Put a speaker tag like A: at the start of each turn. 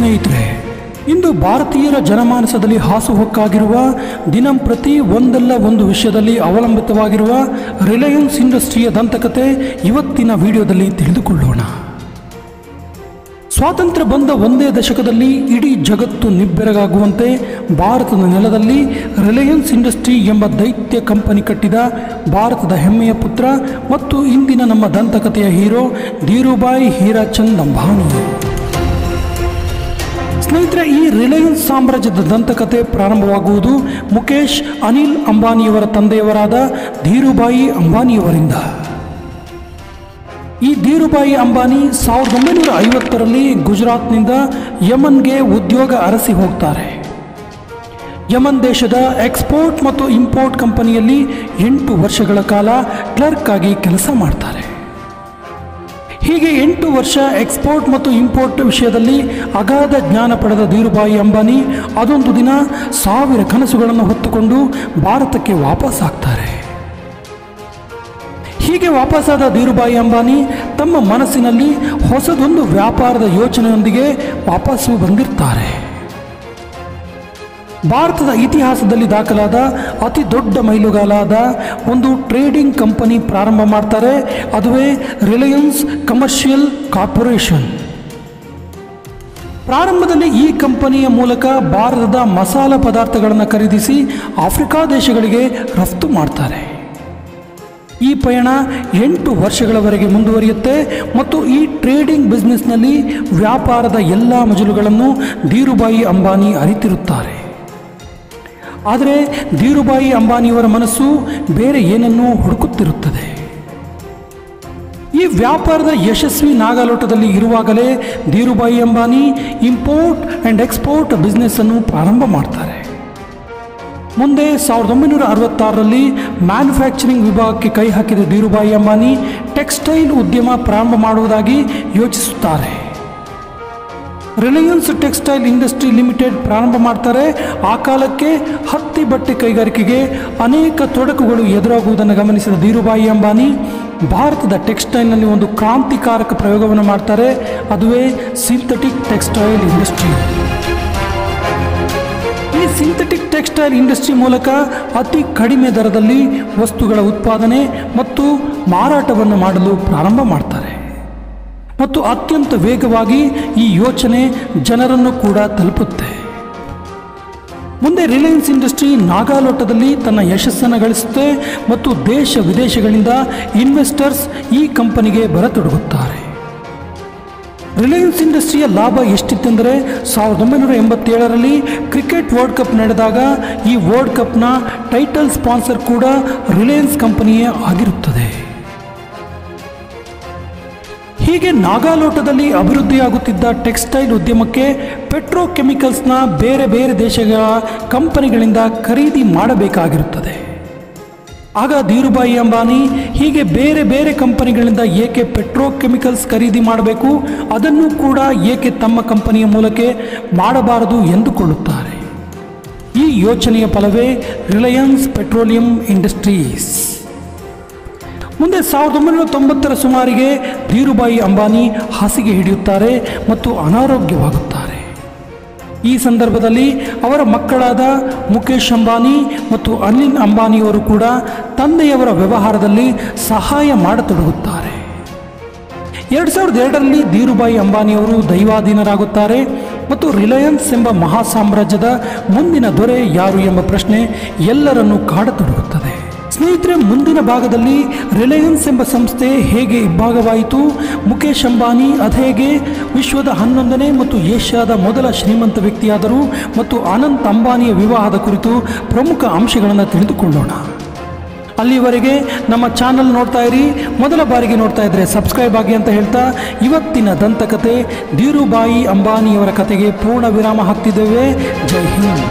A: ಸ್ನೇಹಿತರೆ, ಇಂದು ಭಾರತೀಯರ ಜನಮಾನಸದಲ್ಲಿ ಹಾಸುಹೊಕ್ಕಾಗಿರುವ ದಿನಂಪ್ರತಿ ಒಂದಲ್ಲ ಒಂದು ವಿಷಯದಲ್ಲಿ ಅವಲಂಬಿತವಾಗಿರುವ ರಿಲಯನ್ಸ್ ಇಂಡಸ್ಟ್ರಿಯ ದಂತಕತೆ ಇವತ್ತಿನ ವಿಡಿಯೋದಲ್ಲಿ ತಿಳಿದುಕೊಳ್ಳೋಣ. ಸ್ವಾತಂತ್ರ್ಯ ಬಂದ ಒಂದೇ ದಶಕದಲ್ಲಿ ಇಡೀ ಜಗತ್ತು ನಿಬ್ಬೆರಗಾಗುವಂತೆ ಭಾರತದ ನೆಲದಲ್ಲಿ ರಿಲಯನ್ಸ್ ಇಂಡಸ್ಟ್ರಿ ಎಂಬ ದೈತ್ಯ ಕಂಪನಿ ಕಟ್ಟಿದ ಭಾರತದ ಹೆಮ್ಮೆಯ ಪುತ್ರ ಮತ್ತು ಇಂದಿನ ನಮ್ಮ ದಂತಕಥೆಯ ಹೀರೋ ಧೀರುಭಾಯಿ ಹೀರಾಚಂದ್ ಅಂಬಾನಿ. ಸ್ನೇಹಿತರೆ, ಈ ರಿಲಯನ್ಸ್ ಸಾಮ್ರಾಜ್ಯದ ದಂತಕತೆ ಪ್ರಾರಂಭವಾಗುವುದು ಮುಕೇಶ್ ಅನಿಲ್ ಅಂಬಾನಿಯವರ ತಂದೆಯವರಾದ ಧೀರುಭಾಯಿ ಅಂಬಾನಿಯವರಿಂದ. ಈ ಧೀರುಭಾಯಿ ಅಂಬಾನಿ 1950ರಲ್ಲಿ ಗುಜರಾತ್ನಿಂದ ಯಮನ್ಗೆ ಉದ್ಯೋಗ ಅರಸಿ ಹೋಗ್ತಾರೆ. ಯಮನ್ ದೇಶದ ಎಕ್ಸ್ಪೋರ್ಟ್ ಮತ್ತು ಇಂಪೋರ್ಟ್ ಕಂಪನಿಯಲ್ಲಿ 8 ವರ್ಷಗಳ ಕಾಲ ಕ್ಲರ್ಕ್ ಆಗಿ ಕೆಲಸ ಮಾಡ್ತಾರೆ. ಹೀಗೆ 8 ವರ್ಷ ಎಕ್ಸ್ಪೋರ್ಟ್ ಮತ್ತು ಇಂಪೋರ್ಟ್ ವಿಷಯದಲ್ಲಿ ಅಗಾಧ ಜ್ಞಾನ ಪಡೆದ ಧೀರುಭಾಯಿ ಅಂಬಾನಿ ಅದೊಂದು ದಿನ 1000 ಕನಸುಗಳನ್ನು ಹೊತ್ತುಕೊಂಡು ಭಾರತಕ್ಕೆ ವಾಪಸ್ ಆಗ್ತಾರೆ. ಹೀಗೆ ವಾಪಸ್ಸಾದ ಧೀರುಭಾಯಿ ಅಂಬಾನಿ ತಮ್ಮ ಮನಸ್ಸಿನಲ್ಲಿ ಹೊಸದೊಂದು ವ್ಯಾಪಾರದ ಯೋಚನೆಯೊಂದಿಗೆ ವಾಪಸ್ಸು ಬಂದಿರ್ತಾರೆ. ಭಾರತದ ಇತಿಹಾಸದಲ್ಲಿ ದಾಖಲಾದ ಅತಿ ದೊಡ್ಡ ಮೈಲುಗಾಲಾದ ಒಂದು ಟ್ರೇಡಿಂಗ್ ಕಂಪನಿ ಪ್ರಾರಂಭ ಮಾಡ್ತಾರೆ. ಅದುವೇ ರಿಲಯನ್ಸ್ ಕಮರ್ಷಿಯಲ್ ಕಾರ್ಪೊರೇಷನ್. ಪ್ರಾರಂಭದಲ್ಲಿ ಈ ಕಂಪನಿಯ ಮೂಲಕ ಭಾರತದ ಮಸಾಲ ಪದಾರ್ಥಗಳನ್ನು ಖರೀದಿಸಿ ಆಫ್ರಿಕಾ ದೇಶಗಳಿಗೆ ರಫ್ತು ಮಾಡ್ತಾರೆ. ಈ ಪಯಣ 8 ವರ್ಷಗಳವರೆಗೆ ಮುಂದುವರಿಯುತ್ತೆ ಮತ್ತು ಈ ಟ್ರೇಡಿಂಗ್ ಬಿಸ್ನೆಸ್ನಲ್ಲಿ ವ್ಯಾಪಾರದ ಎಲ್ಲ ಮಜಲುಗಳನ್ನು ಧೀರುಭಾಯಿ ಅಂಬಾನಿ ಅರಿತಿರುತ್ತಾರೆ. ಆದರೆ ಧೀರುಭಾಯಿ ಅಂಬಾನಿಯವರ ಮನಸ್ಸು ಬೇರೆ ಏನನ್ನೂ ಹುಡುಕುತ್ತಿರುತ್ತದೆ. ಈ ವ್ಯಾಪಾರದ ಯಶಸ್ವಿ ನಾಗಾಲೋಟದಲ್ಲಿ ಇರುವಾಗಲೇ Dhirubhai Ambani import and export business ಅನ್ನು ಪ್ರಾರಂಭ ಮಾಡ್ತಾರೆ. ಮುಂದೆ 1966ರಲ್ಲಿ ಮ್ಯಾನುಫ್ಯಾಕ್ಚರಿಂಗ್ ವಿಭಾಗಕ್ಕೆ ಕೈ ಹಾಕಿದ ಧೀರುಭಾಯಿ ಅಂಬಾನಿ ಟೆಕ್ಸ್ಟೈಲ್ ಉದ್ಯಮ ಪ್ರಾರಂಭ ಮಾಡುವುದಾಗಿ ಯೋಚಿಸುತ್ತಾರೆ. ರಿಲಯನ್ಸ್ ಟೆಕ್ಸ್ಟೈಲ್ ಇಂಡಸ್ಟ್ರಿ ಲಿಮಿಟೆಡ್ ಪ್ರಾರಂಭ ಮಾಡ್ತಾರೆ. ಆ ಕಾಲಕ್ಕೆ ಹತ್ತಿ ಬಟ್ಟೆ ಕೈಗಾರಿಕೆಗೆ ಅನೇಕ ತೊಡಕುಗಳು ಎದುರಾಗುವುದನ್ನು ಗಮನಿಸಿದ ಧೀರುಭಾಯಿ ಅಂಬಾನಿ ಭಾರತದ ಟೆಕ್ಸ್ಟೈಲ್ನಲ್ಲಿ ಒಂದು ಕ್ರಾಂತಿಕಾರಕ ಪ್ರಯೋಗವನ್ನು ಮಾಡ್ತಾರೆ. ಅದುವೇ ಸಿಂಥೆಟಿಕ್ ಟೆಕ್ಸ್ಟೈಲ್ ಇಂಡಸ್ಟ್ರಿ. ಈ ಸಿಂಥೆಟಿಕ್ ಟೆಕ್ಸ್ಟೈಲ್ ಇಂಡಸ್ಟ್ರಿ ಮೂಲಕ ಅತಿ ಕಡಿಮೆ ದರದಲ್ಲಿ ವಸ್ತುಗಳ ಉತ್ಪಾದನೆ ಮತ್ತು ಮಾರಾಟವನ್ನು ಮಾಡಲು ಪ್ರಾರಂಭ ಮಾಡ್ತಾರೆ ಮತ್ತು ಅತ್ಯಂತ ವೇಗವಾಗಿ ಈ ಯೋಚನೆ ಜನರನ್ನು ಕೂಡ ತಲುಪುತ್ತೆ. ಮುಂದೆ ರಿಲಯನ್ಸ್ ಇಂಡಸ್ಟ್ರಿ ನಾಗಾಲೋಟದಲ್ಲಿ ತನ್ನ ಯಶಸ್ಸನ್ನು ಗಳಿಸುತ್ತೆ ಮತ್ತು ದೇಶ ವಿದೇಶಗಳಿಂದ ಇನ್ವೆಸ್ಟರ್ಸ್ ಈ ಕಂಪನಿಗೆ ಬರತೊಡಗುತ್ತಾರೆ. ರಿಲಯನ್ಸ್ ಇಂಡಸ್ಟ್ರಿಯ ಲಾಭ ಎಷ್ಟಿತ್ತೆಂದರೆ 1987ರಲ್ಲಿ ಕ್ರಿಕೆಟ್ ವರ್ಲ್ಡ್ ಕಪ್ ನಡೆದಾಗ ಈ ವರ್ಲ್ಡ್ ಕಪ್ನ ಟೈಟಲ್ ಸ್ಪಾನ್ಸರ್ ಕೂಡ ರಿಲಯನ್ಸ್ ಕಂಪನಿಯೇ ಆಗಿರುತ್ತದೆ. ಹೀಗೆ ನಾಗಾಲೋಟದಲ್ಲಿ ಅಭಿವೃದ್ಧಿಯಾಗುತ್ತಿದ್ದ ಟೆಕ್ಸ್ಟೈಲ್ ಉದ್ಯಮಕ್ಕೆ ಪೆಟ್ರೋಕೆಮಿಕಲ್ಸ್ನ ಬೇರೆ ಬೇರೆ ದೇಶಗಳ ಕಂಪನಿಗಳಿಂದ ಖರೀದಿ ಮಾಡಬೇಕಾಗಿರುತ್ತದೆ. ಆಗ ಧೀರುಭಾಯಿ ಅಂಬಾನಿ ಹೀಗೆ ಬೇರೆ ಬೇರೆ ಕಂಪನಿಗಳಿಂದ ಏಕೆ ಪೆಟ್ರೋಕೆಮಿಕಲ್ಸ್ ಖರೀದಿ ಮಾಡಬೇಕು, ಅದನ್ನು ಕೂಡ ಏಕೆ ತಮ್ಮ ಕಂಪನಿಯ ಮೂಲಕ ಮಾಡಬಾರದು ಎಂದುಕೊಳ್ಳುತ್ತಾರೆ. ಈ ಯೋಚನೆಯ ಫಲವೇ ರಿಲಯನ್ಸ್ ಪೆಟ್ರೋಲಿಯಂ ಇಂಡಸ್ಟ್ರೀಸ್. ಮುಂದೆ 1990ರ ಸುಮಾರಿಗೆ ಧೀರುಭಾಯಿ ಅಂಬಾನಿ ಹಾಸಿಗೆ ಹಿಡಿಯುತ್ತಾರೆ ಮತ್ತು ಅನಾರೋಗ್ಯವಾಗುತ್ತಾರೆ. ಈ ಸಂದರ್ಭದಲ್ಲಿ ಅವರ ಮಕ್ಕಳಾದ ಮುಕೇಶ್ ಅಂಬಾನಿ ಮತ್ತು ಅನಿಲ್ ಅಂಬಾನಿಯವರು ಕೂಡ ತಂದೆಯವರ ವ್ಯವಹಾರದಲ್ಲಿ ಸಹಾಯ ಮಾಡತೊಡಗುತ್ತಾರೆ. 2002ರಲ್ಲಿ ಧೀರುಭಾಯಿ ಅಂಬಾನಿಯವರು ದೈವಾಧೀನರಾಗುತ್ತಾರೆ ಮತ್ತು ರಿಲಯನ್ಸ್ ಎಂಬ ಮಹಾ ಸಾಮ್ರಾಜ್ಯದ ಮುಂದಿನ ದೊರೆ ಯಾರು ಎಂಬ ಪ್ರಶ್ನೆ ಎಲ್ಲರನ್ನೂ ಕಾಡತೊಡಗುತ್ತದೆ. ಸ್ನೇಹಿತರೆ, ಮುಂದಿನ ಭಾಗದಲ್ಲಿ ರಿಲಯನ್ಸ್ ಎಂಬ ಸಂಸ್ಥೆ ಹೇಗೆ ಇಬ್ಬಾಗವಾಯಿತು, ಮುಕೇಶ್ ಅಂಬಾನಿ ಅದೇಗೆ ವಿಶ್ವದ 11ನೇ ಮತ್ತು ಏಷ್ಯಾದ ಮೊದಲ ಶ್ರೀಮಂತ ವ್ಯಕ್ತಿಯಾದರು ಮತ್ತು ಅನಂತ್ ಅಂಬಾನಿಯ ವಿವಾಹದ ಕುರಿತು ಪ್ರಮುಖ ಅಂಶಗಳನ್ನು ತಿಳಿದುಕೊಳ್ಳೋಣ. ಅಲ್ಲಿವರೆಗೆ ನಮ್ಮ ಚಾನಲ್ ನೋಡ್ತಾ ಇರಿ. ಮೊದಲ ಬಾರಿಗೆ ನೋಡ್ತಾ ಇದ್ದರೆ ಸಬ್ಸ್ಕ್ರೈಬ್ ಆಗಿ ಅಂತ ಹೇಳ್ತಾ ಇವತ್ತಿನ ದಂತಕತೆ ಧೀರುಭಾಯಿ ಅಂಬಾನಿಯವರ ಕತೆಗೆ ಪೂರ್ಣ ವಿರಾಮ ಹಾಕ್ತಿದ್ದೇವೆ. ಜೈ ಹಿಂದ್.